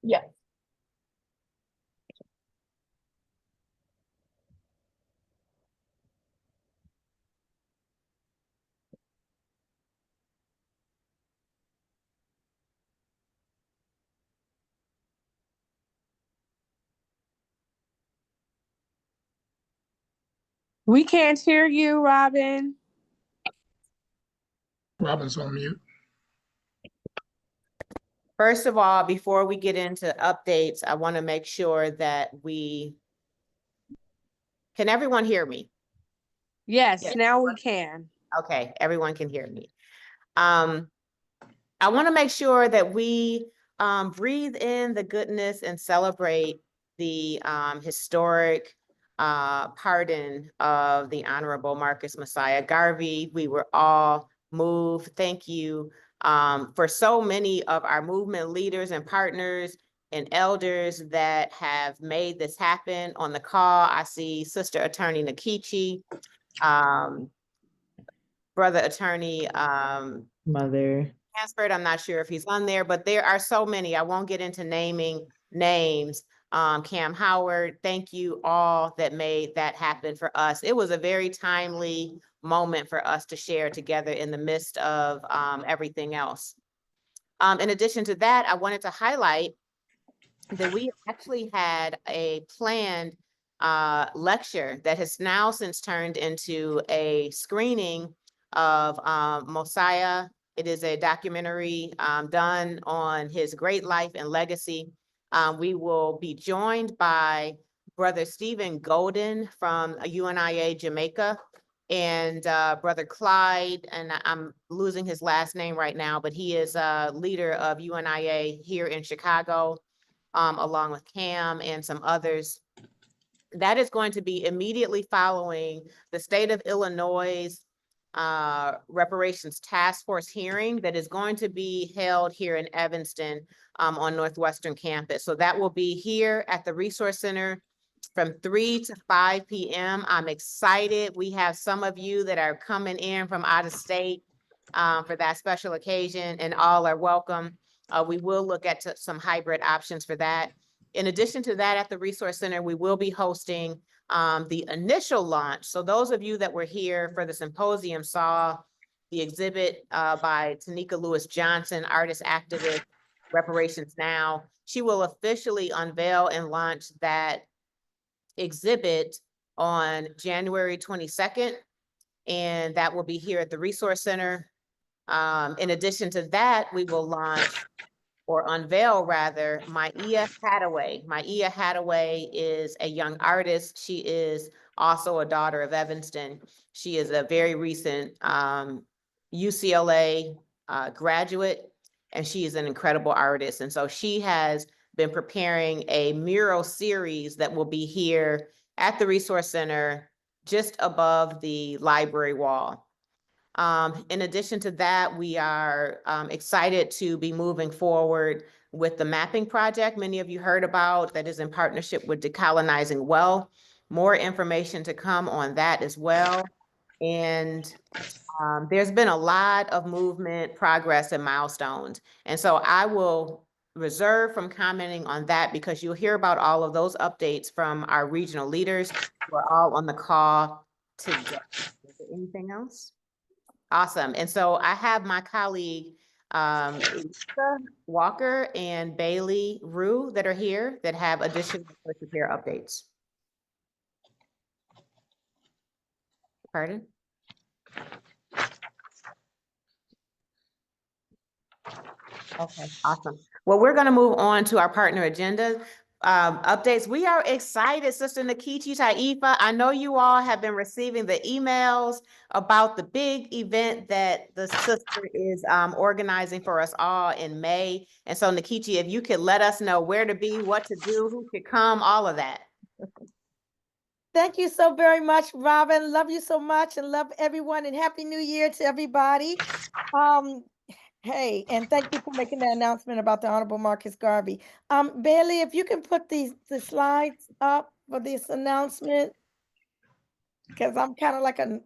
Yes. We can't hear you, Robin. Robin's on mute. First of all, before we get into updates, I want to make sure that can everyone hear me? Yes, now we can. Okay, everyone can hear me. I want to make sure that we breathe in the goodness and celebrate the historic pardon of the Honorable Marcus Messiah Garvey. We were all moved. Thank you for so many of our movement leaders and partners and elders that have made this happen. On the call, I see Sister Attorney Nikichi, Brother Attorney Mother. Hansford, I'm not sure if he's on there, but there are so many. I won't get into naming names. Cam Howard, thank you all that made that happen for us. It was a very timely moment for us to share together in the midst of everything else. In addition to that, I wanted to highlight that we actually had a planned lecture that has now since turned into a screening of Mosiah. It is a documentary done on his great life and legacy. We will be joined by Brother Stephen Golden from UNIA Jamaica and Brother Clyde, and I'm losing his last name right now, but he is a leader of UNIA here in Chicago, along with Cam and some others. That is going to be immediately following the state of Illinois' reparations task force hearing that is going to be held here in Evanston on Northwestern campus. So that will be here at the Resource Center from 3 to 5 p.m. I'm excited. We have some of you that are coming in from out of state for that special occasion, and all are welcome. We will look at some hybrid options for that. In addition to that, at the Resource Center, we will be hosting the initial launch. So those of you that were here for the symposium saw the exhibit by Tanika Lewis Johnson, artist activist, Reparations Now. She will officially unveil and launch that exhibit on January 22nd, and that will be here at the Resource Center. In addition to that, we will launch or unveil rather, Maia Hadaway. Maia Hadaway is a young artist. She is also a daughter of Evanston. She is a very recent UCLA graduate, and she is an incredible artist. And so she has been preparing a mural series that will be here at the Resource Center just above the library wall. In addition to that, we are excited to be moving forward with the mapping project many of you heard about that is in partnership with Decolonizing Wealth. More information to come on that as well. And there's been a lot of movement, progress, and milestones. And so I will reserve from commenting on that because you'll hear about all of those updates from our regional leaders who are all on the call today. Is there anything else? Awesome. And so I have my colleague, Lisa Walker and Bailey Rue that are here that have additional social care updates. Pardon? Okay, awesome. Well, we're going to move on to our partner agenda updates. We are excited, Sister Nikichi, Taifa. I know you all have been receiving the emails about the big event that the sister is organizing for us all in May. And so, Nikichi, if you could let us know where to be, what to do, who could come, all of that. Thank you so very much, Robin. Love you so much and love everyone, and Happy New Year to everybody. Hey, and thank you for making the announcement about the Honorable Marcus Garvey. Bailey, if you can put the slides up for this announcement, because I'm kind of like a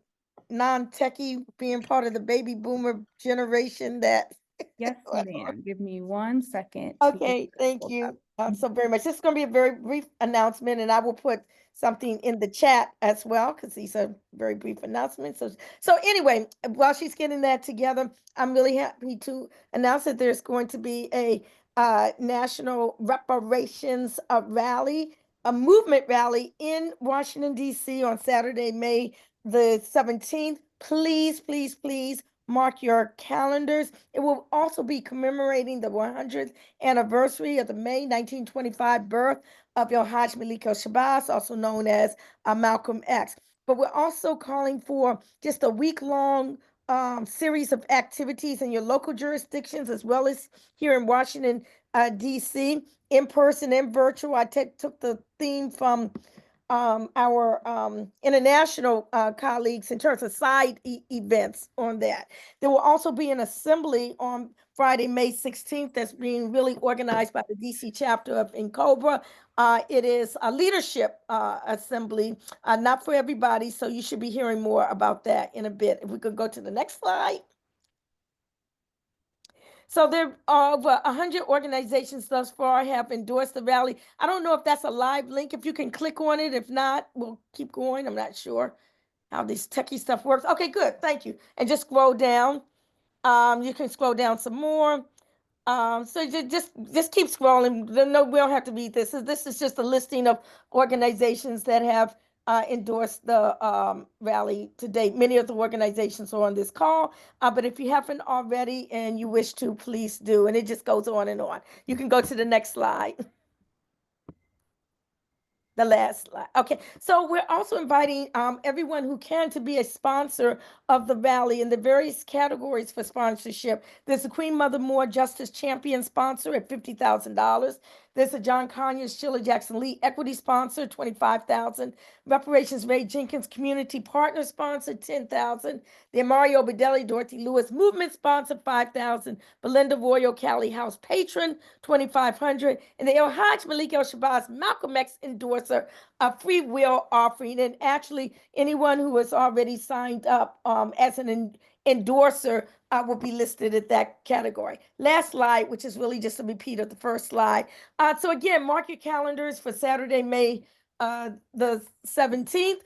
non-techie, being part of the baby boomer generation that. Yes, ma'am. Give me 1 second. Okay, thank you. so very much. This is going to be a very brief announcement, and I will put something in the chat as well because these are very brief announcements. So anyway, while she's getting that together, I'm really happy to announce that there's going to be a national reparations rally, a movement rally in Washington, D.C. on Saturday, May the 17th. Please, please, please mark your calendars. It will also be commemorating the 100th anniversary of the May 1925 birth of Hajj Malik Shabazz, also known as Malcolm X. But we're also calling for just a week-long series of activities in your local jurisdictions, as well as here in Washington, D.C., in person and virtual. I took the theme from our international colleagues in terms of side events on that. There will also be an assembly on Friday, May 16th, that's being really organized by the DC chapter of INCOBRA. It is a leadership assembly, not for everybody, so you should be hearing more about that in a bit. If we could go to the next slide. So there are over 100 organizations thus far have endorsed the rally. I don't know if that's a live link, if you can click on it. If not, we'll keep going. I'm not sure how this techie stuff works. Okay, good, thank you. And just scroll down. You can scroll down some more. So just keep scrolling. No, we don't have to read this. This is just a listing of organizations that have endorsed the rally to date. Many of the organizations are on this call, but if you haven't already and you wish to, please do. And it just goes on and on. You can go to the next slide. The last slide. Okay, so we're also inviting everyone who can to be a sponsor of the rally in the various categories for sponsorship. There's a Queen Mother Moore Justice Champion sponsor at $50,000. There's a John Conyers Sheila Jackson Lee Equity sponsor, $25,000. Reparations Ray Jenkins Community Partner sponsor, $10,000. The Mario Bedelli Dorothy Lewis Movement sponsor, $5,000. Belinda Royal Cali House Patron, $2,500. And the El Hajj Malik El Shabazz Malcolm X endorser, a free will offering. And actually, anyone who has already signed up as an endorser will be listed at that category. Last slide, which is really just a repeat of the first slide. So again, mark your calendars for Saturday, May the 17th.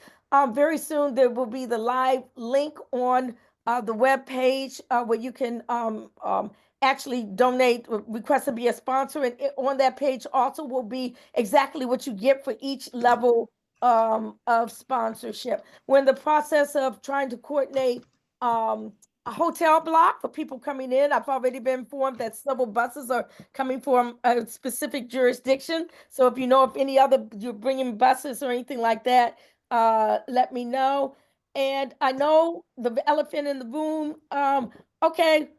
Very soon there will be the live link on the web page where you can actually donate, request to be a sponsor. And on that page also will be exactly what you get for each level of sponsorship. We're in the process of trying to coordinate a hotel block for people coming in. I've already been informed that several buses are coming from a specific jurisdiction. So if you know if any other, you're bringing buses or anything like that, let me know. And I know the elephant in the room. Okay.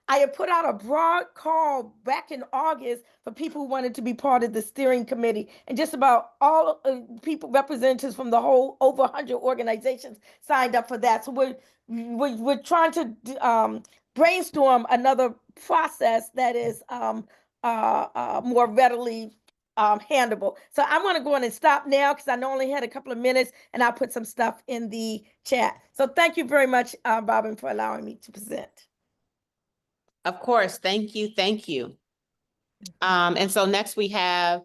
I had put out a broad call back in August for people who wanted to be part of the steering committee, and just about all people, representatives from the whole over 100 organizations signed up for that. So we're trying to brainstorm another process that is more readily handleable. So I'm going to go on and stop now because I only had a couple of minutes, and I'll put some stuff in the chat. So thank you very much, Robin, for allowing me to present. Of course, thank you, thank you. And so next we have,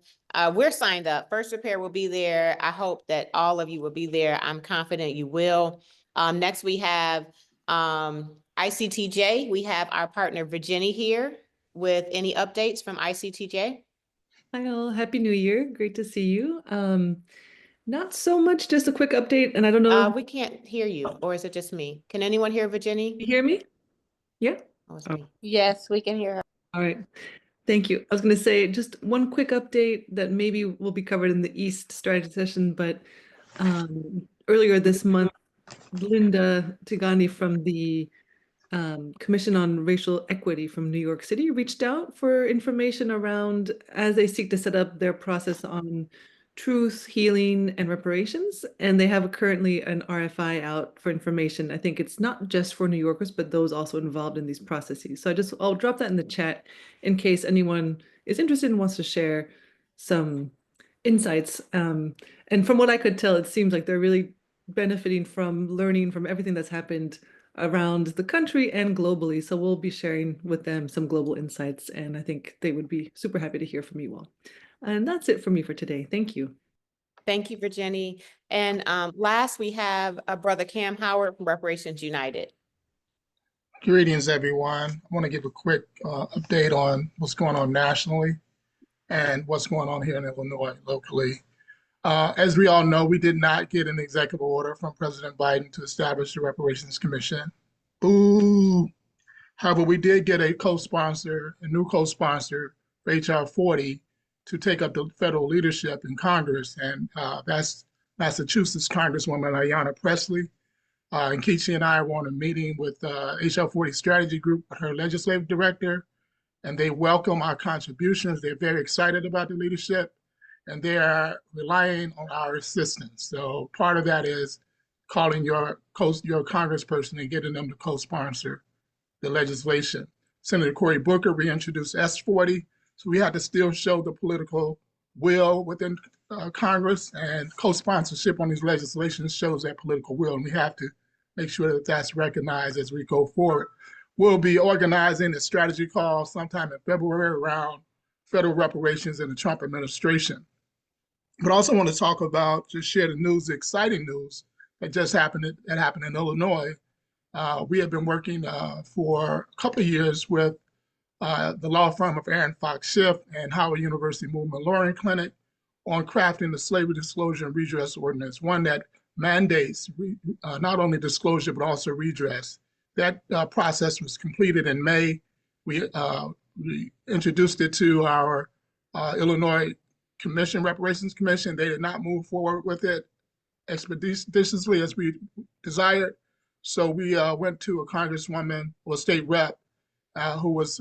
we're signed up. First Repair will be there. I hope that all of you will be there. I'm confident you will. Next we have ICTJ. We have our partner Virginia here with any updates from ICTJ. Hi all, Happy New Year. Great to see you. Not so much, just a quick update, and I don't know. We can't hear you, or is it just me? Can anyone hear Virginia? You hear me? Yeah? Oh, it's me. Yes, we can hear her. All right. Thank you. I was going to say just one quick update that maybe will be covered in the East strategy session, but earlier this month, Linda Tigani from the Commission on Racial Equity from New York City reached out for information around as they seek to set up their process on truth, healing, and reparations. And they have currently an RFI out for information. I think it's not just for New Yorkers, but those also involved in these processes. So I'll drop that in the chat in case anyone is interested and wants to share some insights. And from what I could tell, it seems like they're really benefiting from learning from everything that's happened around the country and globally. So we'll be sharing with them some global insights, and I think they would be super happy to hear from you all. And that's it for me for today. Thank you. Thank you, Virginie. And last, we have Brother Cam Howard from Reparations United. Greetings, everyone. I want to give a quick update on what's going on nationally and what's going on here in Illinois locally. As we all know, we did not get an executive order from President Biden to establish the Reparations Commission. Boo! However, we did get a new co-sponsor for HR 40 to take up the federal leadership in Congress, and that's Massachusetts Congresswoman Ayanna Pressley. And Keisha and I were on a meeting with HR 40 Strategy Group, her legislative director, and they welcome our contributions. They're very excited about the leadership, and they are relying on our assistance. So part of that is calling your congressperson and getting them to co-sponsor the legislation. Senator Cory Booker reintroduced S40, so we had to still show the political will within Congress, and co-sponsorship on these legislations shows that political will, and we have to make sure that that's recognized as we go forward. We'll be organizing a strategy call sometime in February around federal reparations in the Trump administration. But I also want to talk about, just share the news, the exciting news that just happened in Illinois. We have been working for a couple of years with the law firm of Aaron Fox Schiff and Howard University Movement Lawyering Clinic on crafting the Slavery Disclosure and Redress Ordinance, one that mandates not only disclosure but also redress. That process was completed in May. We introduced it to our Illinois Reparations Commission. They did not move forward with it expeditiously as we desired. So we went to a congresswoman or state rep who was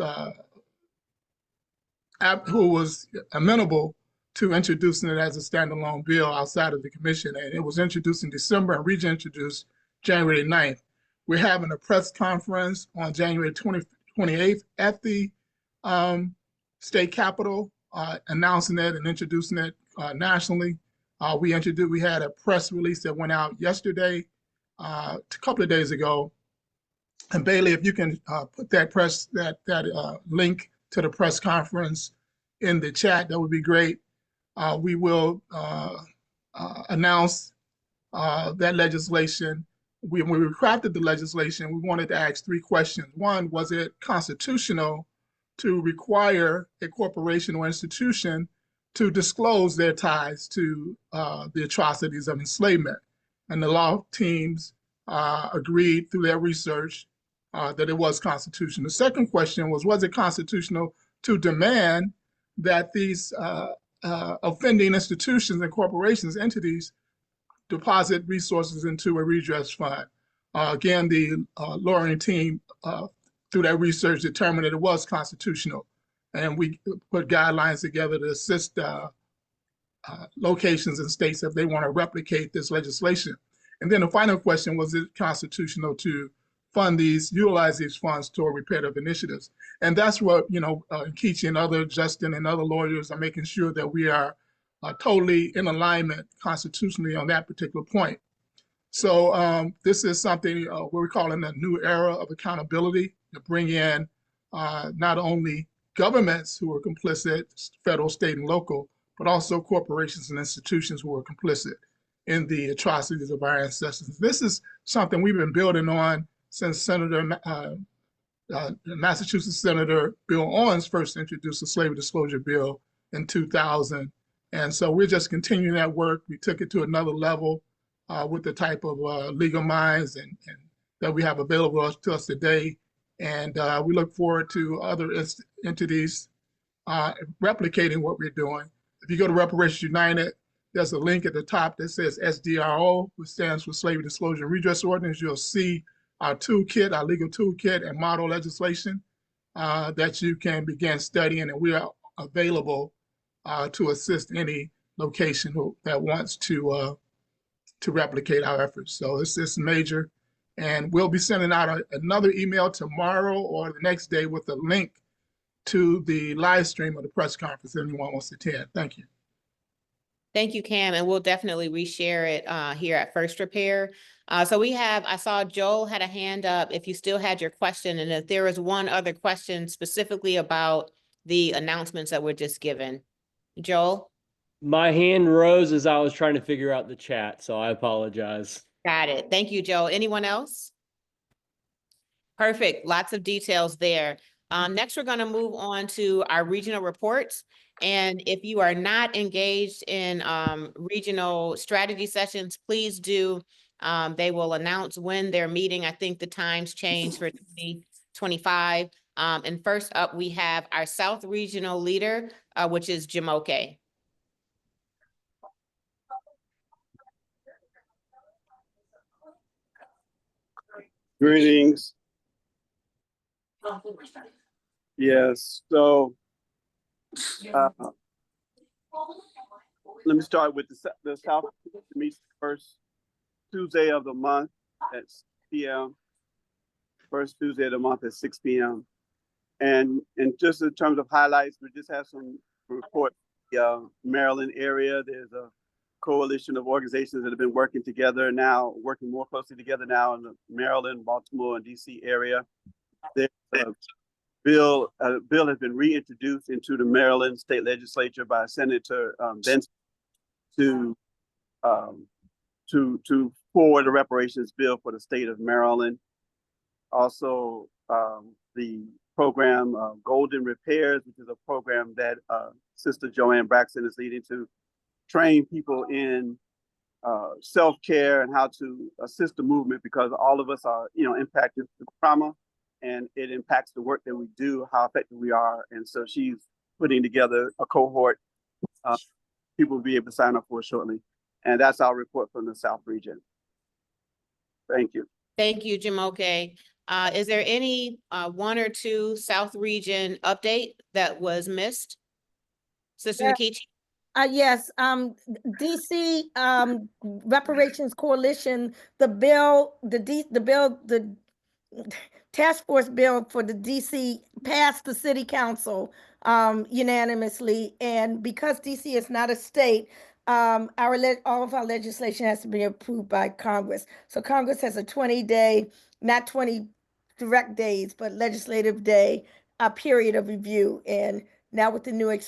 amenable to introducing it as a standalone bill outside of the commission. And it was introduced in December and reintroduced January 9th. We're having a press conference on January 28th at the state capitol, announcing it and introducing it nationally. We had a press release that went out yesterday, a couple of days ago. And Bailey, if you can put that link to the press conference in the chat, that would be great. We will announce that legislation. When we crafted the legislation, we wanted to ask three questions. One, was it constitutional to require a corporation or institution to disclose their ties to the atrocities of enslavement? And the law teams agreed through their research that it was constitutional. The second question was it constitutional to demand that these offending institutions and corporations, entities, deposit resources into a redress fund? Again, the lawyering team, through their research, determined that it was constitutional. And we put guidelines together to assist locations and states if they want to replicate this legislation. And then the final question was it constitutional to utilize these funds toward reparative initiatives? And that's what, Keisha and Justin and other lawyers are making sure that we are totally in alignment constitutionally on that particular point. So this is something we're calling a new era of accountability to bring in not only governments who are complicit, federal, state, and local, but also corporations and institutions who are complicit in the atrocities of our ancestors. This is something we've been building on since Massachusetts Senator Bill Owens first introduced the Slavery Disclosure Bill in 2000. And so we're just continuing that work. We took it to another level with the type of legal minds and that we have available to us today. And we look forward to other entities replicating what we're doing. If you go to Reparations United, there's a link at the top that says SDRO, which stands for Slavery Disclosure and Redress Ordinance. You'll see our toolkit, our legal toolkit and model legislation that you can begin studying, and we are available to assist any location that wants to replicate our efforts. So it's major, and we'll be sending out another email tomorrow or the next day with a link to the live stream of the press conference if anyone wants to attend. Thank you. Thank you, Cam, and we'll definitely reshare it here at First Repair. So I saw Joel had a hand up if you still had your question, and if there was one other question specifically about the announcements that were just given. Joel? My hand rose as I was trying to figure out the chat, so I apologize. Got it. Thank you, Joel. Anyone else? Perfect. Lots of details there. Next, we're going to move on to our regional reports. And if you are not engaged in regional strategy sessions, please do. They will announce when they're meeting. I think the times change for 2025. And first up, we have our South Regional Leader, which is Jamoke. Greetings. Yes, so let me start with the South meets the first Tuesday of the month at 6 p.m. First Tuesday of the month at 6 p.m. And just in terms of highlights, we just have some report. Maryland area, there's a coalition of organizations that have been working more closely together now in the Maryland, Baltimore, and DC area. There's a bill has been reintroduced into the Maryland state legislature by Senator Benson to forward the reparations bill for the state of Maryland. Also, the program Golden Repairs, which is a program that Sister Joanne Braxton is leading to train people in self-care and how to assist the movement, because all of us are, impacted with trauma, and it impacts the work that we do, how effective we are. And so she's putting together a cohort. People will be able to sign up for it shortly. And that's our report from the South region. Thank you. Thank you, Jamoke. Is there any one or two South region update that was missed? Sister Nikichi? Yes, DC Reparations Coalition, the task force bill for the DC passed the city council unanimously, and because DC is not a state, all of our legislation has to be approved by Congress. So Congress has a 20-day, not 20 direct days, but legislative day, a period of review. And now with the new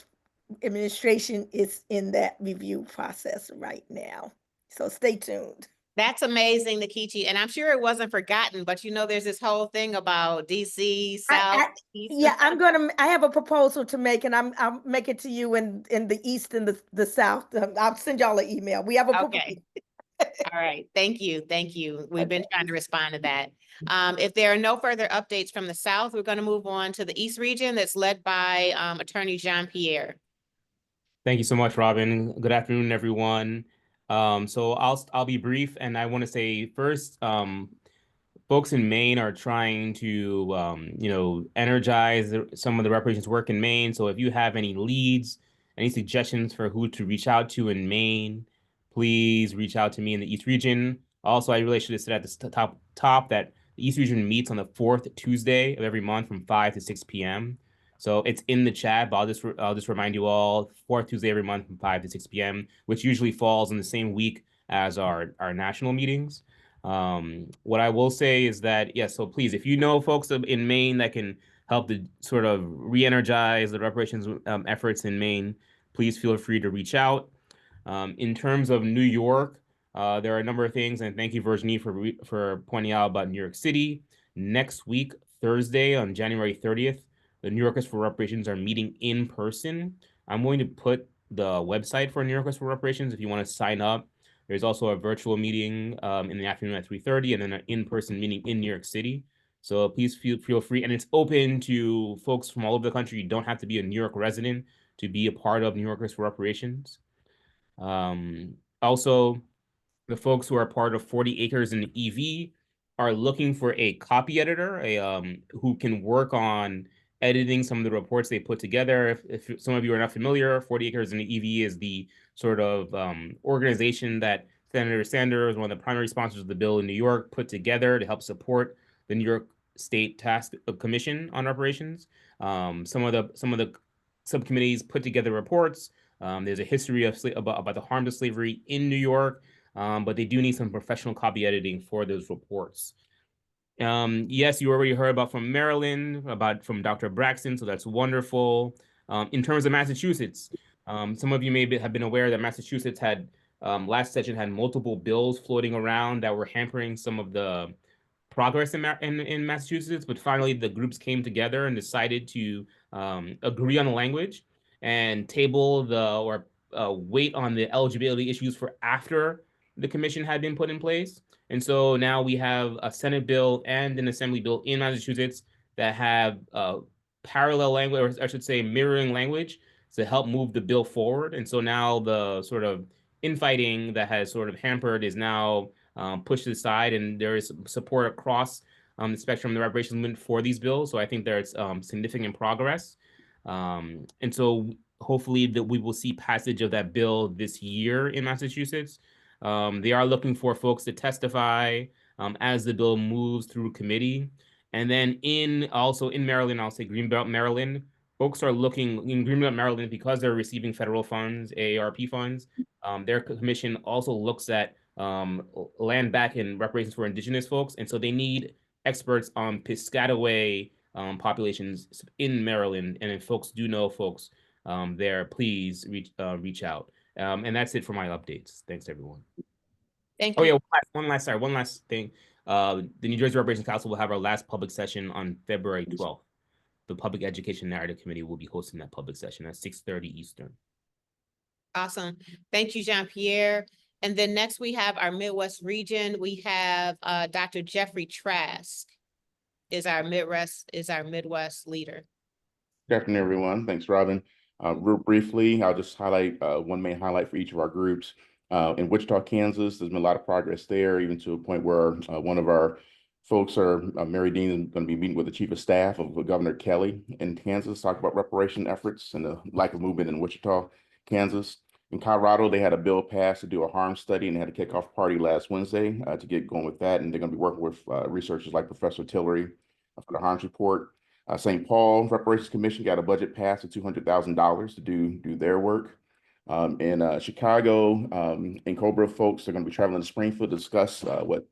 administration is in that review process right now. So stay tuned. That's amazing, Nikichi. And I'm sure it wasn't forgotten, but there's this whole thing about DC, South, East. Yeah, I have a proposal to make, and I'll make it to you in the East and the South. I'll send y'all an email. We have a Okay. All right. Thank you. Thank you. We've been trying to respond to that. If there are no further updates from the South, we're going to move on to the East region that's led by Attorney Jean-Pierre. Thank you so much, Robin. Good afternoon, everyone. So I'll be brief, and I want to say first, folks in Maine are trying to energize some of the reparations work in Maine. So if you have any leads, any suggestions for who to reach out to in Maine, please reach out to me in the East region. Also, I really should have said at the top that the East region meets on the 4th Tuesday of every month from 5 to 6 p.m. So it's in the chat, but I'll just remind you all, 4th Tuesday every month from 5 to 6 p.m., which usually falls in the same week as our national meetings. What I will say is that, yes, so please, if you know folks in Maine that can help to sort of re-energize the reparations efforts in Maine, please feel free to reach out. In terms of New York, there are a number of things, and thank you, Virginie, for pointing out about New York City. Next week, Thursday, on January 30th, the New Yorkers for Reparations are meeting in person. I'm going to put the website for New Yorkers for Reparations if you want to sign up. There's also a virtual meeting in the afternoon at 3:30, and then an in-person meeting in New York City. So please feel free, and it's open to folks from all over the country. You don't have to be a New York resident to be a part of New Yorkers for Reparations. Also, the folks who are part of 40 Acres in EV are looking for a copy editor, who can work on editing some of the reports they put together. If some of you are not familiar, 40 Acres in EV is the sort of organization that Senator Sanders, one of the primary sponsors of the bill in New York, put together to help support the New York State Task Commission on Reparations. Some of the subcommittees put together reports. There's a history of about the harms of slavery in New York, but they do need some professional copy editing for those reports. Yes, you already heard about from Maryland, from Dr. Braxton, so that's wonderful. In terms of Massachusetts, some of you have been aware that Massachusetts had last session had multiple bills floating around that were hampering some of the progress in Massachusetts, but finally the groups came together and decided to agree on the language and table or wait on the eligibility issues for after the commission had been put in place. And so now we have a Senate bill and an Assembly bill in Massachusetts that have parallel language, or I should say mirroring language, to help move the bill forward. And so now the sort of infighting that has sort of hampered is now pushed aside, and there is support across the spectrum of the reparations movement for these bills. So I think there's significant progress. And so hopefully that we will see passage of that bill this year in Massachusetts. They are looking for folks to testify as the bill moves through committee. And then also in Maryland, I'll say Greenbelt, Maryland, folks are looking in Greenbelt, Maryland, because they're receiving federal funds, AARP funds. Their commission also looks at land back and reparations for indigenous folks. And so they need experts on Piscataway populations in Maryland. And if folks do know folks there, please reach out. And that's it for my updates. Thanks, everyone. Thank Oh you. yeah, one last thing. The New Jersey Reparations Council will have our last public session on February 12th. The Public Education Narrative Committee will be hosting that public session at 6:30 Eastern. Awesome. Thank you, Jean-Pierre. And then next we have our Midwest region. We have Dr. Jeffrey Trask is our Midwest leader. Good afternoon, everyone. Thanks, Robin. Real briefly, I'll just highlight one main highlight for each of our groups. In Wichita, Kansas, there's been a lot of progress there, even to a point where one of our folks, Mary Dean, is going to be meeting with the Chief of Staff of Governor Kelly in Kansas, talk about reparation efforts and the lack of movement in Wichita, Kansas. In Colorado, they had a bill passed to do a harm study, and they had a kickoff party last Wednesday to get going with that. And they're going to be working with researchers like Professor Tillery for the harms report. St. Paul Reparations Commission got a budget passed of $200,000 to do their work. In Chicago, and Cobra folks are going to be traveling to Springfield to discuss what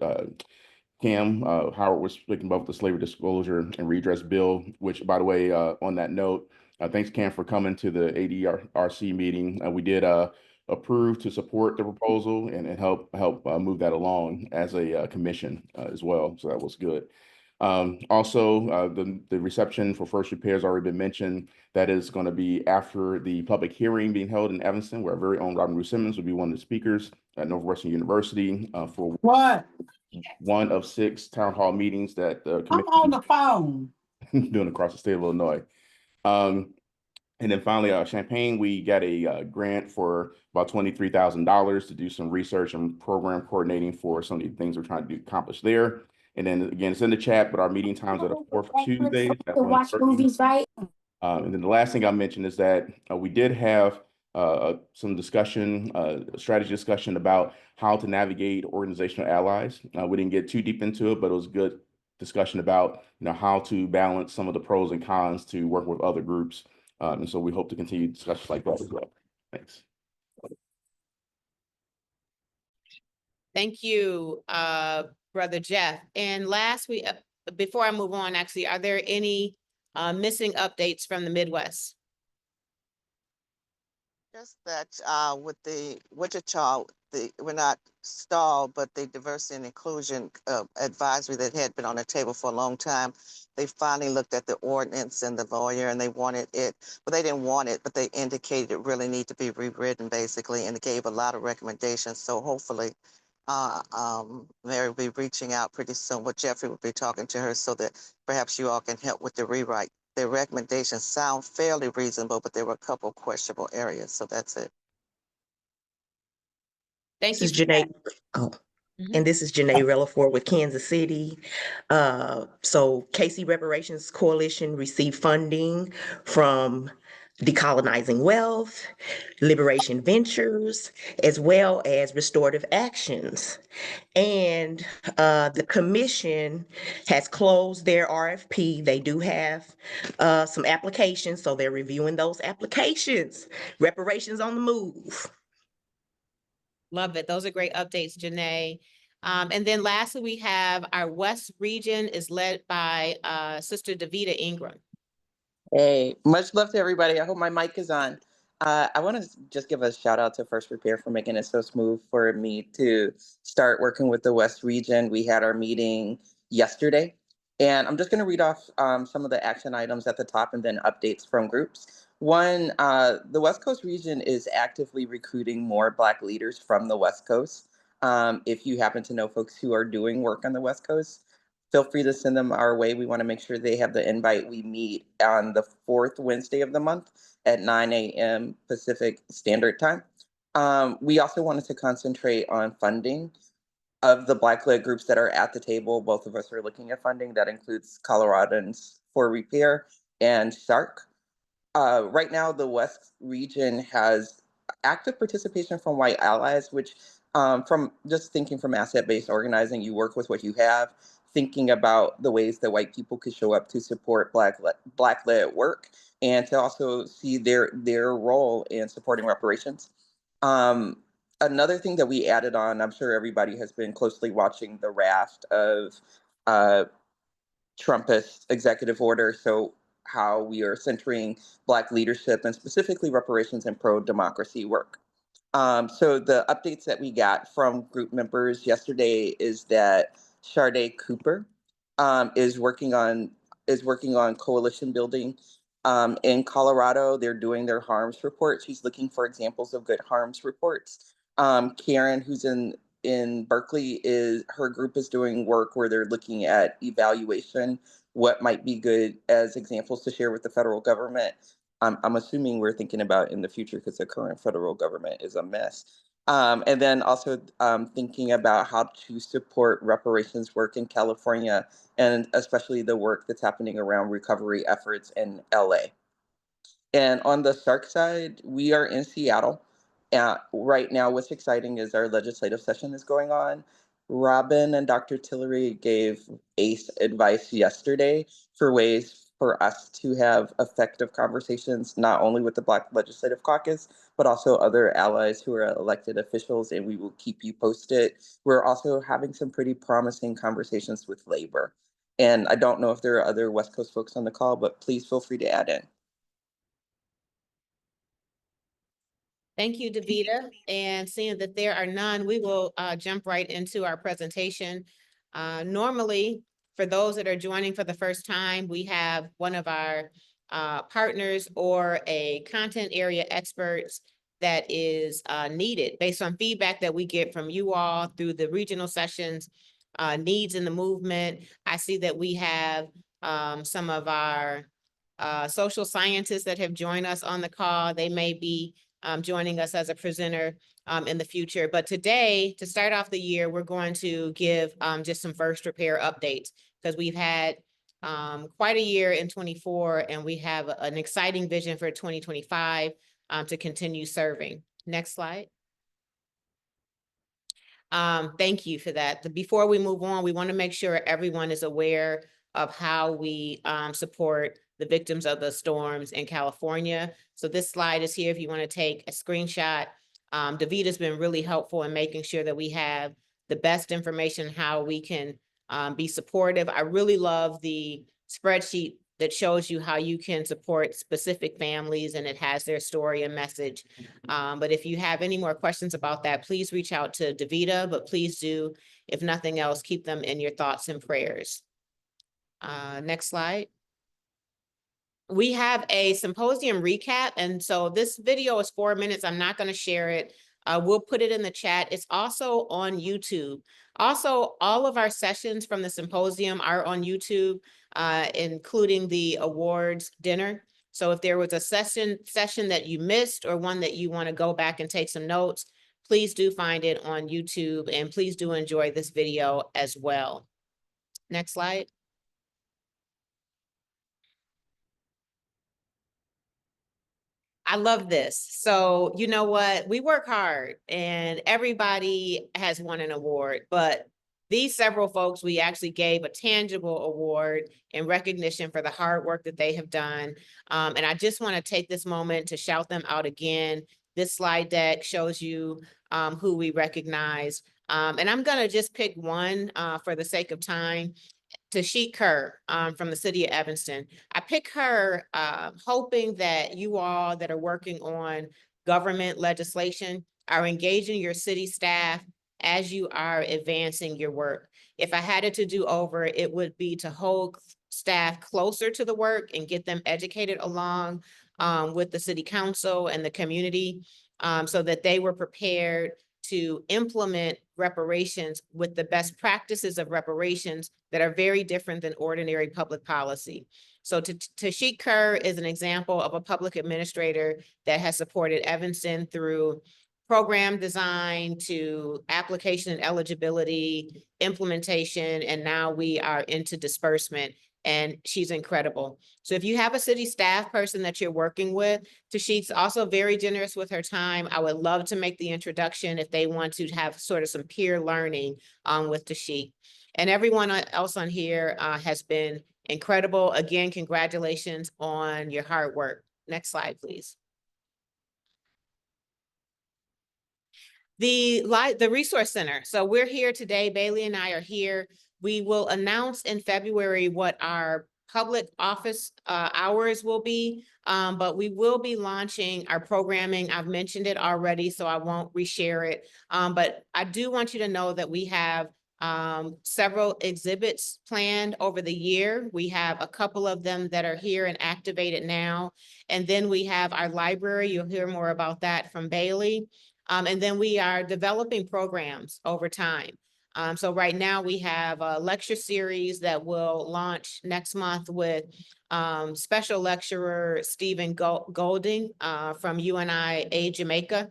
Cam Howard was speaking about the slavery disclosure and redress bill, which, by the way, on that note, thanks, Cam, for coming to the ADRC meeting. We did approve to support the proposal and help move that along as a commission as well. So that was good. Also, the reception for first repairs already been mentioned. That is going to be after the public hearing being held in Evanston, where our very own Robin Ruth Simmons will be one of the speakers at Northwestern University for one of 6 town hall meetings that the committee I'm on the phone doing across the state of Illinois. And then finally, Champaign, we got a grant for about $23,000 to do some research and program coordinating for some of the things we're trying to accomplish there. And then again, it's in the chat, but our meeting times are the 4th Tuesdays. to watch movies, right? And then the last thing I mentioned is that we did have some discussion, strategy discussion about how to navigate organizational allies. We didn't get too deep into it, but it was a good discussion about how to balance some of the pros and cons to work with other groups. And so we hope to continue discussions like that as well. Thanks. Thank you, Brother Jeff. And last, before I move on, actually, are there any missing updates from the Midwest? Just that with the Wichita, we're not stalled, but the diversity and inclusion advisory that had been on the table for a long time, they finally looked at the ordinance and the lawyer, and they wanted it, but they didn't want it, but they indicated it really need to be rewritten basically, and it gave a lot of recommendations. So hopefully Mary will be reaching out pretty soon, but Jeffrey will be talking to her so that perhaps you all can help with the rewrite. Their recommendations sound fairly reasonable, but there were a couple questionable areas. So that's it. Thank you. This is Janae. Oh, and this is Janae Relaford with Kansas City. So KC Reparations Coalition received funding from Decolonizing Wealth, Liberation Ventures, as well as Restorative Actions. And the commission has closed their RFP. They do have some applications, so they're reviewing those applications. Reparations on the move. Love it. Those are great updates, Janae. And then lastly, we have our West region is led by Sister Davita Ingram. Hey, much love to everybody. I hope my mic is on. I want to just give a shout out to First Repair for making it so smooth for me to start working with the West region. We had our meeting yesterday, and I'm just going to read off some of the action items at the top and then updates from groups. One, the West Coast region is actively recruiting more Black leaders from the West Coast. If you happen to know folks who are doing work on the West Coast, feel free to send them our way. We want to make sure they have the invite. We meet on the 4th Wednesday of the month at 9 a.m. Pacific Standard Time. We also wanted to concentrate on funding of the Black-led groups that are at the table. Both of us are looking at funding. That includes Coloradans for Repair and SHARC. Right now, the West region has active participation from white allies, which from just thinking from asset-based organizing, you work with what you have, thinking about the ways that white people could show up to support Black-led work and to also see their role in supporting reparations. Another thing that we added on, I'm sure everybody has been closely watching the raft of Trumpist executive order. So how we are centering Black leadership and specifically reparations and pro-democracy work. So the updates that we got from group members yesterday is that Sharday Cooper is working on coalition building in Colorado. They're doing their harms report. She's looking for examples of good harms reports. Karen, who's in Berkeley, her group is doing work where they're looking at evaluation, what might be good as examples to share with the federal government. I'm assuming we're thinking about in the future because the current federal government is a mess. And then also thinking about how to support reparations work in California, and especially the work that's happening around recovery efforts in LA. And on the SARC side, we are in Seattle. Right now, what's exciting is our legislative session is going on. Robin and Dr. Tillery gave ACE advice yesterday for ways for us to have effective conversations, not only with the Black Legislative Caucus, but also other allies who are elected officials, and we will keep you posted. We're also having some pretty promising conversations with labor. And I don't know if there are other West Coast folks on the call, but please feel free to add in. Thank you, Davita. And seeing that there are none, we will jump right into our presentation. Normally, for those that are joining for the first time, we have one of our partners or a content area experts that is needed based on feedback that we get from you all through the regional sessions, needs in the movement. I see that we have some of our social scientists that have joined us on the call. They may be joining us as a presenter in the future. But today, to start off the year, we're going to give just some First Repair updates because we've had quite a year in 24 and we have an exciting vision for 2025 to continue serving. Next slide. Thank you for that. Before we move on, we want to make sure everyone is aware of how we support the victims of the storms in California. So this slide is here if you want to take a screenshot. Davita's been really helpful in making sure that we have the best information, how we can be supportive. I really love the spreadsheet that shows you how you can support specific families and it has their story and message. But if you have any more questions about that, please reach out to Davita, but please do, if nothing else, keep them in your thoughts and prayers. Next slide. We have a symposium recap. And so this video is 4 minutes. I'm not going to share it. We'll put it in the chat. It's also on YouTube. Also, all of our sessions from the symposium are on YouTube, including the awards dinner. So if there was a session that you missed or one that you want to go back and take some notes, please do find it on YouTube and please do enjoy this video as well. Next slide. I love this. So you know what? We work hard and everybody has won an award, but these several folks, we actually gave a tangible award in recognition for the hard work that they have done. And I just want to take this moment to shout them out again. This slide deck shows you who we recognize. And I'm going to just pick one for the sake of time. Tashik Kerr from the city of Evanston. I pick her hoping that you all that are working on government legislation are engaging your city staff as you are advancing your work. If I had it to do over, it would be to hold staff closer to the work and get them educated along with the city council and the community so that they were prepared to implement reparations with the best practices of reparations that are very different than ordinary public policy. So Tashik Kerr is an example of a public administrator that has supported Evanston through program design to application and eligibility, implementation, and now we are into disbursement. And she's incredible. So if you have a city staff person that you're working with, Tashik's also very generous with her time. I would love to make the introduction if they want to have sort of some peer learning with Tashik. And everyone else on here has been incredible. Again, congratulations on your hard work. Next slide, please. The Resource Center. So we're here today. Bailey and I are here. We will announce in February what our public office hours will be, but we will be launching our programming. I've mentioned it already, so I won't reshare it. But I do want you to know that we have several exhibits planned over the year. We have a couple of them that are here and activated now. And then we have our library. You'll hear more about that from Bailey. And then we are developing programs over time. So right now we have a lecture series that will launch next month with special lecturer Stephen Golding from UNIA Jamaica,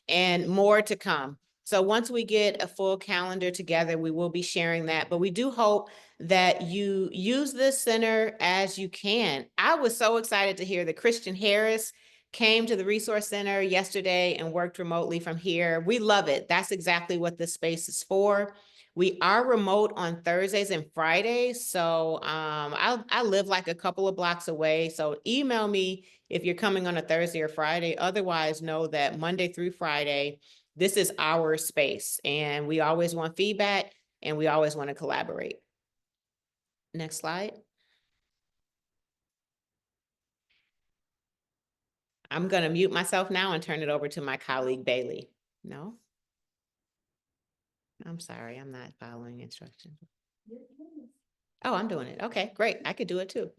and more to come. So once we get a full calendar together, we will be sharing that. But we do hope that you use this center as you can. I was so excited to hear that Christian Harris came to the Resource Center yesterday and worked remotely from here. We love it. That's exactly what this space is for. We are remote on Thursdays and Fridays. So I live like a couple of blocks away. So email me if you're coming on a Thursday or Friday. Otherwise, know that Monday through Friday, this is our space. And we always want feedback and we always want to collaborate. Next slide. I'm going to mute myself now and turn it over to my colleague, Bailey. No? I'm sorry, I'm not following instructions. Oh, I'm doing it. Okay, great. I could do it too.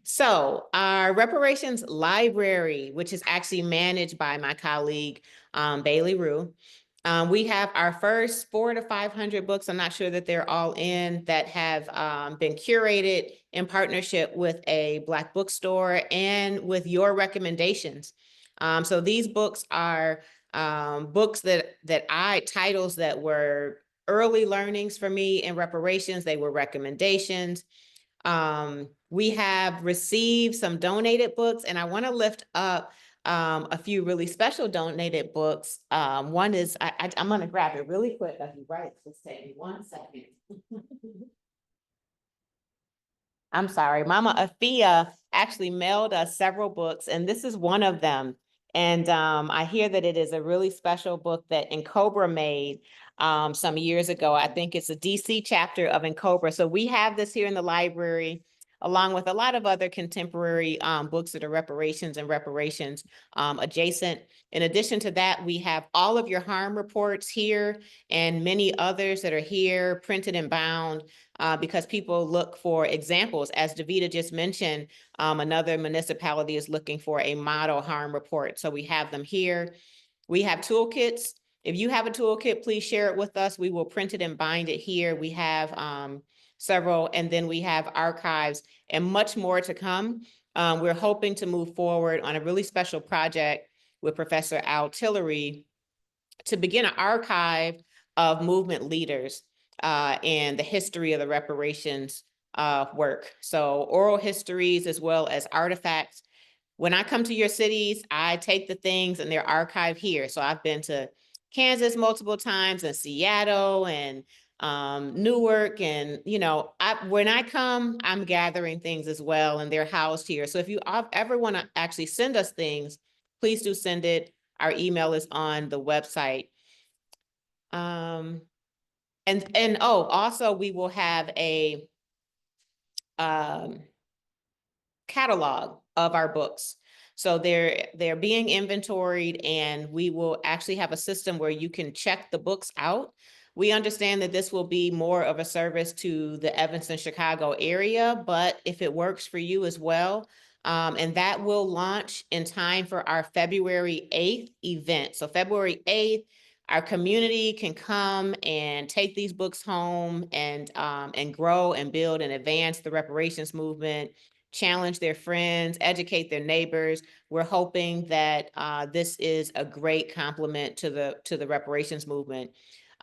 So our reparations library, which is actually managed by my colleague, Bailey Rue. We have our first 400 to 500 books. I'm not sure that they're all in that have been curated in partnership with a Black bookstore and with your recommendations. So these books are books titles that were early learnings for me in reparations. They were recommendations. We have received some donated books, and I want to lift up a few really special donated books. One is, I'm going to grab it really quick. Right, just take me 1 second. I'm sorry, Mama Afia actually mailed us several books, and this is one of them. And I hear that it is a really special book that Encobra made some years ago. I think it's a DC chapter of Encobra. So we have this here in the library, along with a lot of other contemporary books that are reparations and reparations adjacent. In addition to that, we have all of your harm reports here and many others that are here, printed and bound, because people look for examples. As Davita just mentioned, another municipality is looking for a model harm report. So we have them here. We have toolkits. If you have a toolkit, please share it with us. We will print it and bind it here. We have several, and then we have archives and much more to come. We're hoping to move forward on a really special project with Professor Al Tillery to begin an archive of movement leaders and the history of the reparations work. So oral histories as well as artifacts. when I come to your cities, I take the things and they're archived here. So I've been to Kansas multiple times and Seattle and Newark, and when I come, I'm gathering things as well, and they're housed here. So if you ever want to actually send us things, please do send it. Our email is on the website. And also we will have a catalog of our books. So they're being inventoried, and we will actually have a system where you can check the books out. We understand that this will be more of a service to the Evanston, Chicago area, but if it works for you as well, and that will launch in time for our February 8th event. So February 8th, our community can come and take these books home and grow and build and advance the reparations movement, challenge their friends, educate their neighbors. We're hoping that this is a great complement to the reparations movement.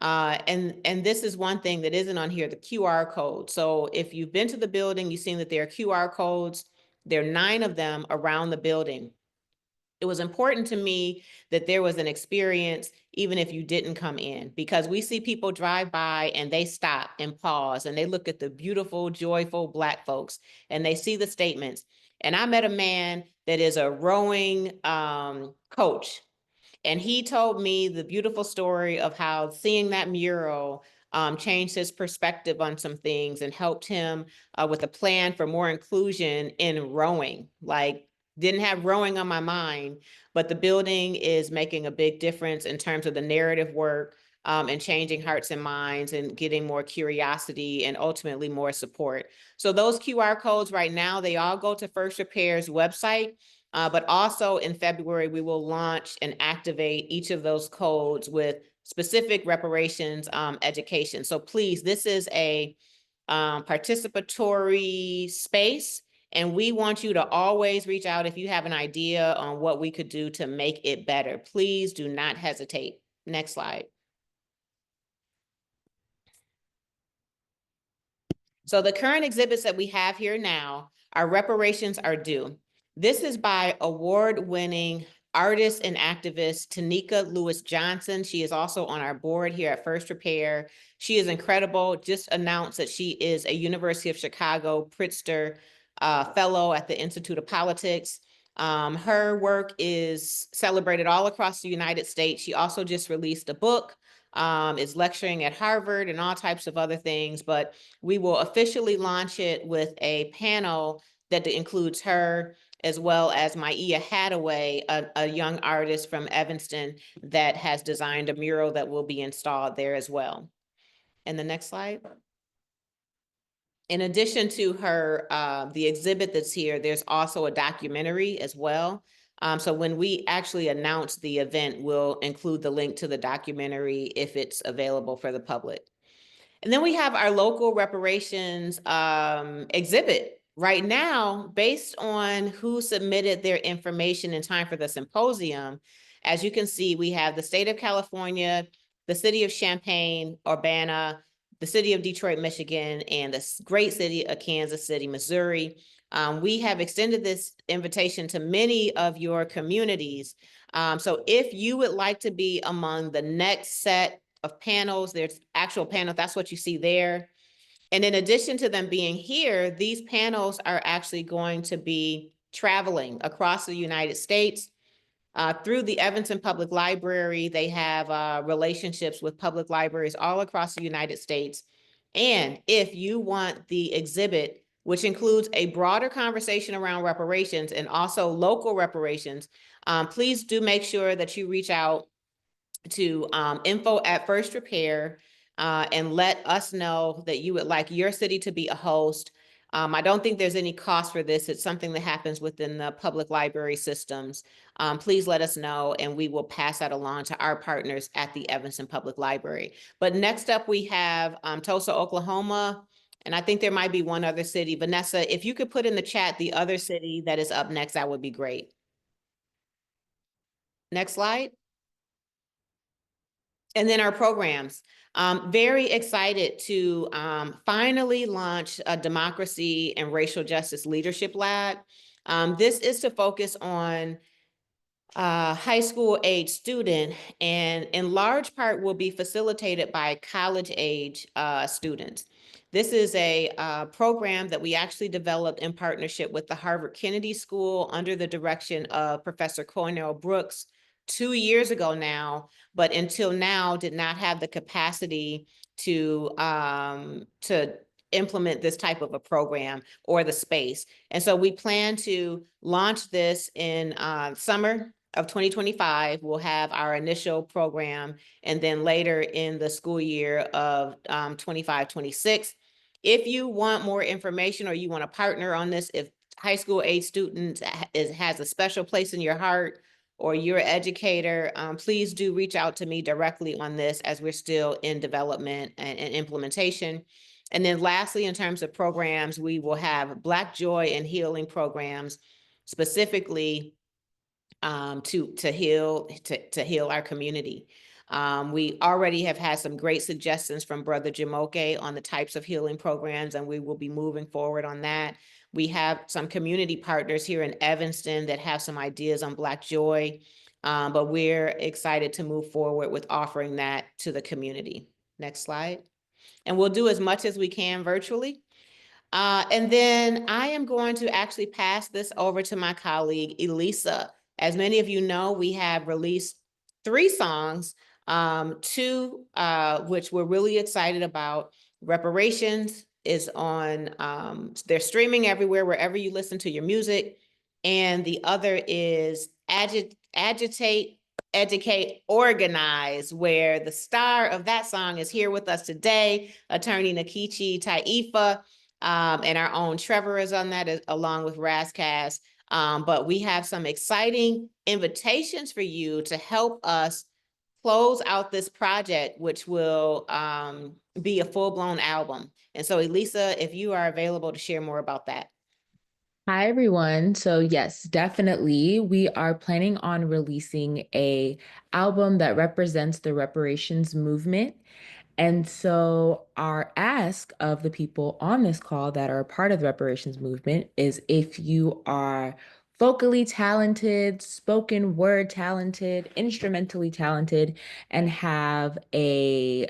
And this is one thing that isn't on here, the QR code. So if you've been to the building, you've seen that there are QR codes. There are 9 of them around the building. It was important to me that there was an experience, even if you didn't come in, because we see people drive by and they stop and pause and they look at the beautiful, joyful Black folks and they see the statements. And I met a man that is a rowing coach, and he told me the beautiful story of how seeing that mural changed his perspective on some things and helped him with a plan for more inclusion in rowing. Like, didn't have rowing on my mind, but the building is making a big difference in terms of the narrative work and changing hearts and minds and getting more curiosity and ultimately more support. So those QR codes right now, they all go to First Repair's website. But also in February, we will launch and activate each of those codes with specific reparations education. So please, this is a participatory space, and we want you to always reach out if you have an idea on what we could do to make it better. Please do not hesitate. Next slide. So the current exhibits that we have here now are Reparations Are Due. This is by award-winning artist and activist Tanika Lewis Johnson. She is also on our board here at First Repair. She is incredible. Just announced that she is a University of Chicago Pritzker Fellow at the Institute of Politics. Her work is celebrated all across the United States. She also just released a book, is lecturing at Harvard and all types of other things, but we will officially launch it with a panel that includes her, as well as Maia Hadaway, a young artist from Evanston that has designed a mural that will be installed there as well. And the next slide. In addition to her, the exhibit that's here, there's also a documentary as well. So when we actually announce the event, we'll include the link to the documentary if it's available for the public. And then we have our local reparations exhibit. Right now, based on who submitted their information in time for the symposium, as you can see, we have the state of California, the city of Champaign, Urbana, the city of Detroit, Michigan, and the great city of Kansas City, Missouri. We have extended this invitation to many of your communities. So if you would like to be among the next set of panels, there's actual panels, that's what you see there. And in addition to them being here, these panels are actually going to be traveling across the United States. Through the Evanston Public Library, they have relationships with public libraries all across the United States. And if you want the exhibit, which includes a broader conversation around reparations and also local reparations, please do make sure that you reach out to info@First Repair and let us know that you would like your city to be a host. I don't think there's any cost for this. It's something that happens within the public library systems. Please let us know, and we will pass that along to our partners at the Evanston Public Library. But next up, we have Tulsa, Oklahoma, and I think there might be one other city. Vanessa, if you could put in the chat the other city that is up next, that would be great. Next slide. And then our programs. Very excited to finally launch a Democracy and Racial Justice Leadership Lab. This is to focus on high school age student, and in large part will be facilitated by college age students. This is a program that we actually developed in partnership with the Harvard Kennedy School under the direction of Professor Cornell Brooks 2 years ago now, but until now did not have the capacity to implement this type of a program or the space. And so we plan to launch this in summer of 2025. We'll have our initial program, and then later in the school year of 25-26. If you want more information or you want to partner on this, if high school age students has a special place in your heart, or you're an educator, please do reach out to me directly on this, as we're still in development and implementation. And then lastly, in terms of programs, we will have Black Joy and Healing programs, specifically to heal our community. We already have had some great suggestions from Brother Jamoke on the types of healing programs, and we will be moving forward on that. We have some community partners here in Evanston that have some ideas on Black Joy, but we're excited to move forward with offering that to the community. Next slide. And we'll do as much as we can virtually. And then I am going to actually pass this over to my colleague, Elisa. As many of you know, we have released 3 songs, 2 which we're really excited about. Reparations is on, they're streaming everywhere, wherever you listen to your music. And the other is Agitate, Educate, Organize, where the star of that song is here with us today, Attorney Nkechi Taifa. And our own Trevor is on that, along with Razkaz. But we have some exciting invitations for you to help us close out this project, which will be a full-blown album. And so, Elisa, if you are available to share more about that. Hi, everyone. So yes, definitely. We are planning on releasing an album that represents the reparations movement. And so our ask of the people on this call that are a part of the reparations movement is, if you are vocally talented, spoken word talented, instrumentally talented, and have a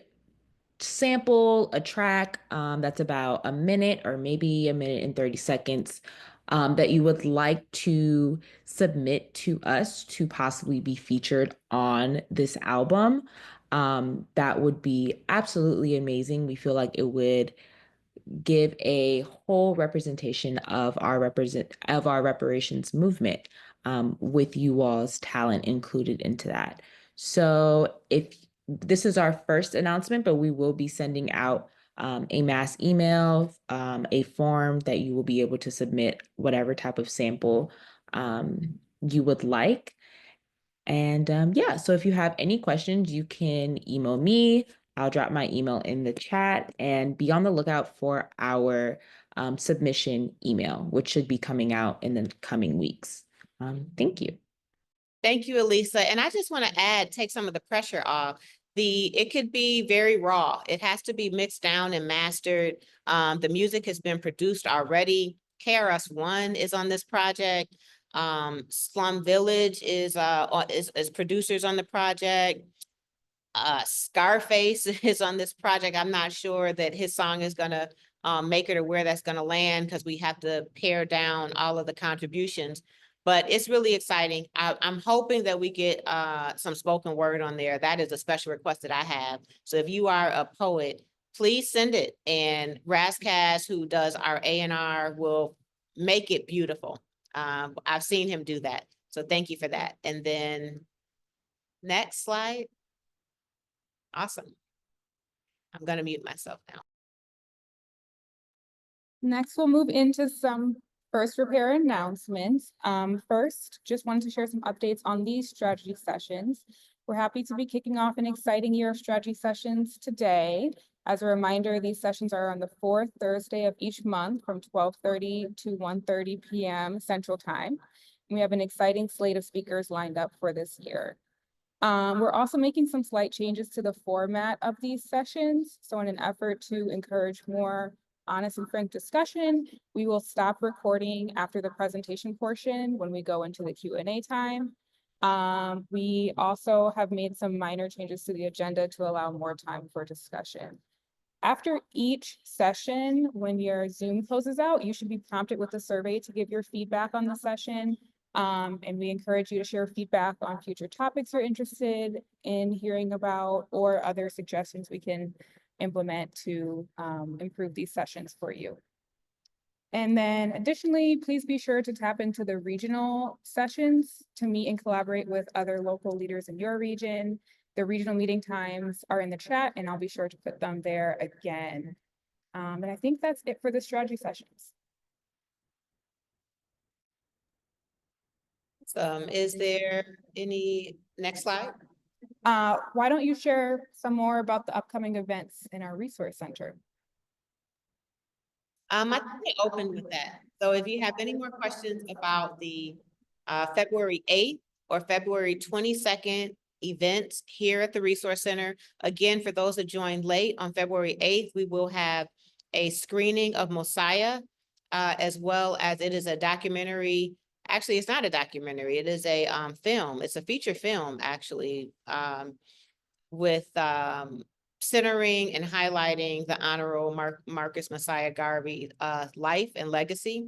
sample, a track that's about a minute or maybe a minute and 30 seconds that you would like to submit to us to possibly be featured on this album, that would be absolutely amazing. We feel like it would give a whole representation of our reparations movement, with you all's talent included into that. So if this is our first announcement, but we will be sending out a mass email, a form that you will be able to submit whatever type of sample you would like. And yeah, so if you have any questions, you can email me. I'll drop my email in the chat, and be on the lookout for our submission email, which should be coming out in the coming weeks. Thank you. Thank you, Elisa. And I just want to add, take some of the pressure off. It could be very raw. It has to be mixed down and mastered. The music has been produced already. KRS-One is on this project. Slum Village is producers on the project. Scarface is on this project. I'm not sure that his song is gonna make it or where that's gonna land, because we have to pare down all of the contributions. But it's really exciting. I'm hoping that we get some spoken word on there. That is a special request that I have. So if you are a poet, please send it. And Razkaz, who does our A&R, will make it beautiful. I've seen him do that. So thank you for that. And then next slide. Awesome. I'm going to mute myself now. Next, we'll move into some first repair announcements. First, just wanted to share some updates on these strategy sessions. We're happy to be kicking off an exciting year of strategy sessions today. As a reminder, these sessions are on the 4th Thursday of each month from 12:30 to 1:30 p.m. Central Time. And we have an exciting slate of speakers lined up for this year. We're also making some slight changes to the format of these sessions. So in an effort to encourage more honest and frank discussion. We will stop recording after the presentation portion when we go into the Q&A time. We also have made some minor changes to the agenda to allow more time for discussion. After each session, when your Zoom closes out, you should be prompted with a survey to give your feedback on the session. And we encourage you to share feedback on future topics you're interested in hearing about or other suggestions we can implement to improve these sessions for you. And then additionally, please be sure to tap into the regional sessions to meet and collaborate with other local leaders in your region. The regional meeting times are in the chat, and I'll be sure to put them there again. And I think that's it for the strategy sessions. Is there any next slide? Why don't you share some more about the upcoming events in our resource center? I think we opened with that. So if you have any more questions about the February 8th or February 22nd events here at the Resource Center, again, for those that joined late, on February 8th, we will have a screening of Mosiah, as well as it is a documentary. Actually, it's not a documentary. It is a film. It's a feature film, actually, with centering and highlighting the Honorable Marcus Mosiah Garvey life and legacy.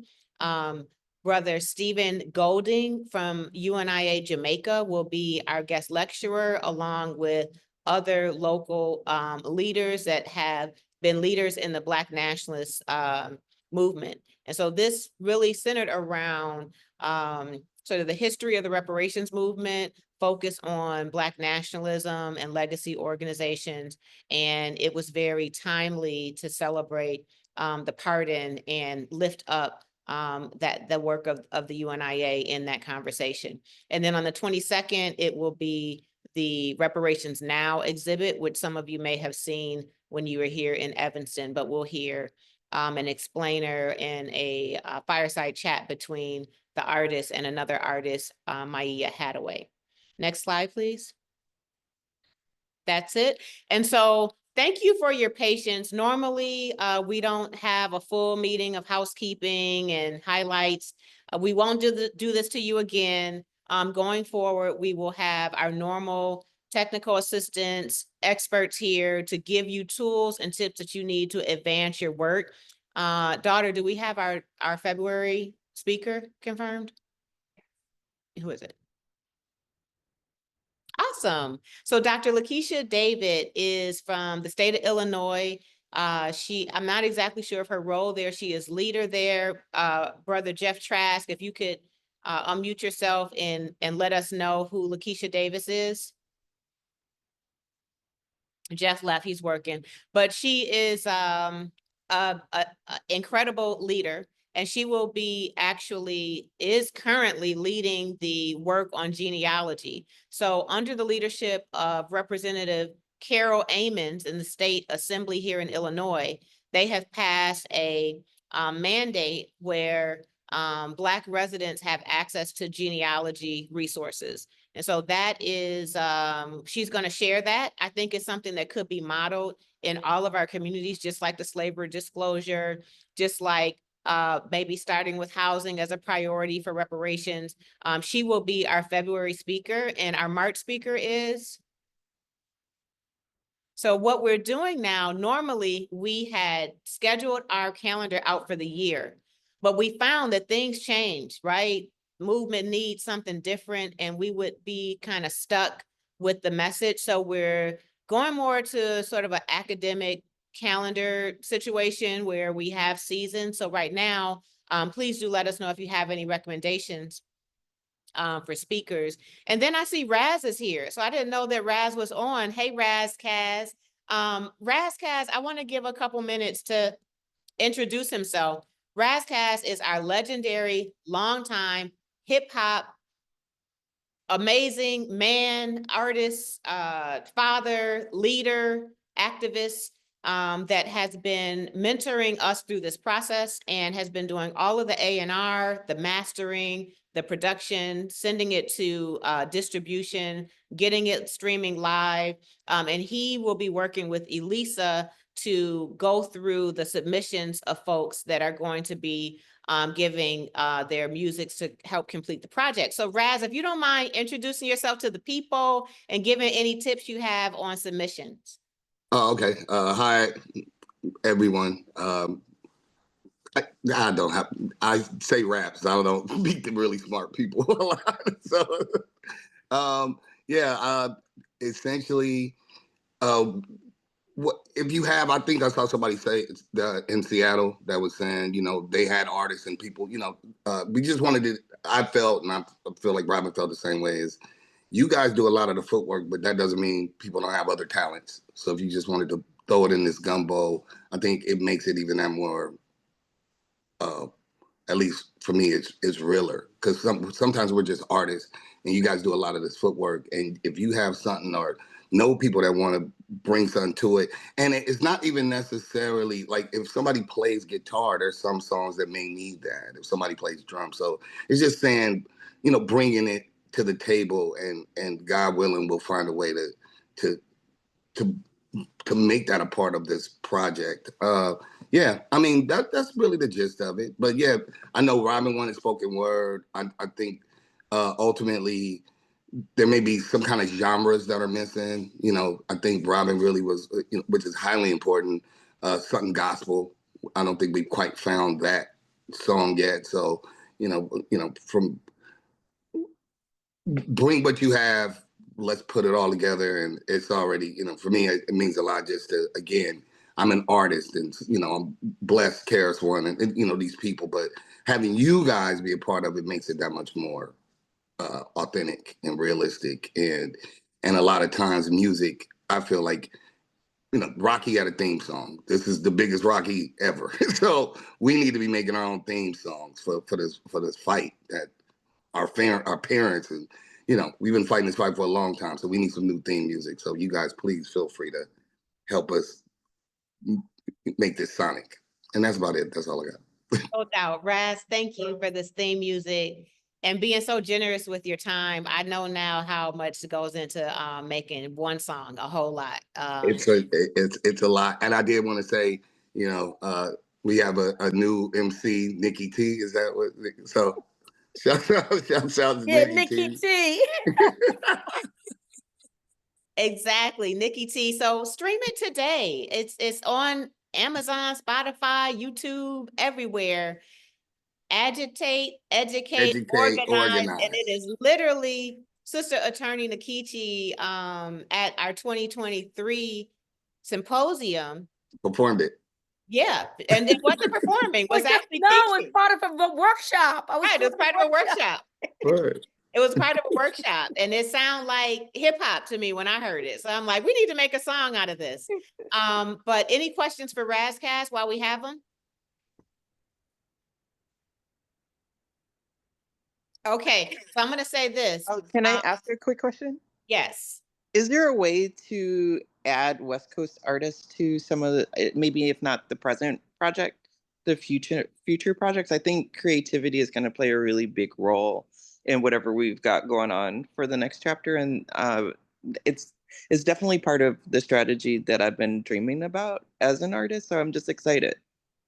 Brother Stephen Golding from UNIA Jamaica will be our guest lecturer, along with other local leaders that have been leaders in the Black nationalist movement. And so this really centered around sort of the history of the reparations movement, focus on Black nationalism and legacy organizations. And it was very timely to celebrate the pardon and lift up the work of the UNIA in that conversation. And then on the 22nd, it will be the Reparations Now exhibit, which some of you may have seen when you were here in Evanston, but we'll hear an explainer and a fireside chat between the artist and another artist, Maya Hadaway. Next slide, please. That's it. And so thank you for your patience. Normally, we don't have a full meeting of housekeeping and highlights. We won't do this to you again. Going forward, we will have our normal technical assistants, experts here to give you tools and tips that you need to advance your work. Daughter, do we have our February speaker confirmed? Who is it? Awesome. So Dr. Lakeisha David is from the state of Illinois. I'm not exactly sure of her role there. She is leader there. Brother Jeff Trask, if you could unmute yourself and let us know who Lakeisha Davis is. Jeff left, he's working, but she is a incredible leader. And she will be is currently leading the work on genealogy. So under the leadership of Representative Carol Amons in the state assembly here in Illinois, they have passed a mandate where Black residents have access to genealogy resources. And so that is, she's going to share that. I think it's something that could be modeled in all of our communities, just like the slavery disclosure, just like maybe starting with housing as a priority for reparations. She will be our February speaker, and our March speaker is. So what we're doing now, normally we had scheduled our calendar out for the year, but we found that things change, right? Movement needs something different, and we would be kind of stuck with the message. So we're going more to sort of an academic calendar situation where we have seasons. So right now, please do let us know if you have any recommendations for speakers. And then I see Raz is here. So I didn't know that Raz was on. Hey, Raz Kaz. Raz Kaz, I want to give a couple minutes to introduce himself. Raz Kaz is our legendary, longtime hip hop amazing man, artist, father, leader, activist that has been mentoring us through this process and has been doing all of the A&R, the mastering, the production, sending it to distribution, getting it streaming live. And he will be working with Elisa to go through the submissions of folks that are going to be giving their music to help complete the project. So Raz, if you don't mind introducing yourself to the people and giving any tips you have on submissions. Oh, okay. Hi, everyone. I don't have, I say raps. I don't meet the really smart people a lot. So, yeah, essentially, what if you have, I think I saw somebody say it's in Seattle that was saying, they had artists and people, we just wanted to, I felt, and I feel like Robin felt the same way, is you guys do a lot of the footwork, but that doesn't mean people don't have other talents. So if you just wanted to throw it in this gumbo, I think it makes it even that more, at least for me, it's realer. Because sometimes we're just artists and you guys do a lot of this footwork. And if you have something or know people that want to bring something to it, and it's not even necessarily like if somebody plays guitar, there's some songs that may need that. If somebody plays drums. So it's just saying, bringing it to the table and God willing, we'll find a way to to make that a part of this project. Yeah, I mean that's really the gist of it. But yeah, I know Robin wanted spoken word. I think ultimately there may be some kind of genres that are missing. I think Robin really was, which is highly important. Something gospel. I don't think we've quite found that song yet. So from bring what you have, let's put it all together, and it's already, for me it means a lot just to, again, I'm an artist and I'm blessed, Karis One, and these people, but having you guys be a part of it makes it that much more authentic and realistic. And a lot of times music, I feel like, Rocky had a theme song. This is the biggest Rocky ever. So we need to be making our own theme songs for this fight that our parents, and we've been fighting this fight for a long time, so we need some new theme music. So you guys please feel free to help us make this sonic. And that's about it. That's all I got. No doubt. Raz, thank you for this theme music and being so generous with your time. I know now how much goes into making one song, a whole lot. It's a lot. And I did want to say, we have a new MC, Nikki T. Is that what? So shout out to Yeah, Nikki Nikki T. T. Exactly, Nikki T. So stream it today. It's on Amazon, Spotify, YouTube, everywhere. Agitate, educate, organize, and it Organize. is literally Sister Attorney Nikichi at our 2023 symposium. Performed it. Yeah, and it wasn't performing, was actually no, teaching. it's part of a workshop. Right, it was part of a workshop. Right. It was part of a workshop, and it sounded like hip hop to me when I heard it. So I'm like, we need to make a song out of this. But any questions for Razcast while we have them? Okay, so I'm gonna say this. Oh, can I ask a quick question? Yes. Is there a way to add West Coast artists to some of the, maybe if not the present project, the future projects? I think creativity is going to play a really big role in whatever we've got going on for the next chapter, and it's definitely part of the strategy that I've been dreaming about as an artist. So I'm just excited.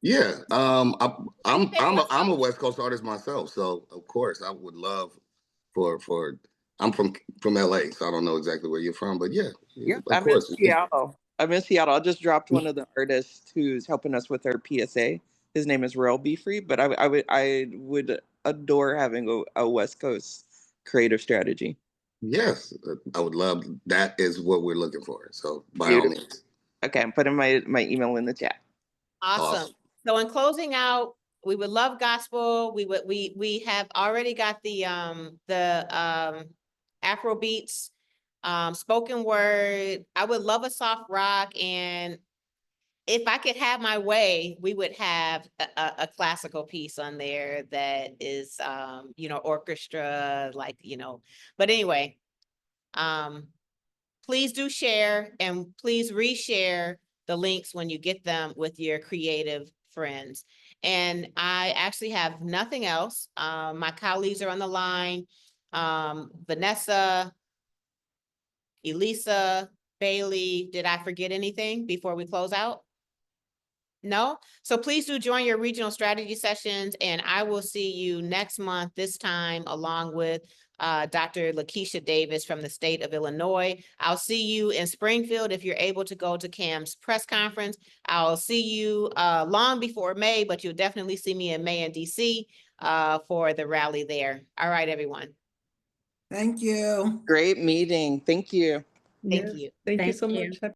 Yeah, I'm a West Coast artist myself, so of course I would love for I'm from LA, so I don't know exactly where you're from, but yeah, Yeah, of I'm in course. Seattle. I'm in Seattle. I just dropped one of the artists who's helping us with our PSA. His name is Real Be Free, but I would adore having a West Coast creative strategy. Yes, I would love that. Is what we're looking for. So by all Beautiful. means. Okay, I'm putting my email in the chat. Awesome. So in closing out, we would love gospel. We have already got the Afro beats, spoken word. I would love a soft rock, and if I could have my way, we would have a classical piece on there that is orchestra, like, but anyway, please do share, and please reshare the links when you get them with your creative friends. And I actually have nothing else. My colleagues are on the line. Vanessa, Elisa, Bailey, did I forget anything before we close out? No? So please do join your regional strategy sessions, and I will see you next month, this time, along with Dr. Lakeisha Davis from the state of Illinois. I'll see you in Springfield if you're able to go to CAM's press conference. I'll see you long before May, but you'll definitely see me in May in DC for the rally there. All right, everyone. Thank you. Great meeting. Thank you. Thank you. Thank you Thank so you. much.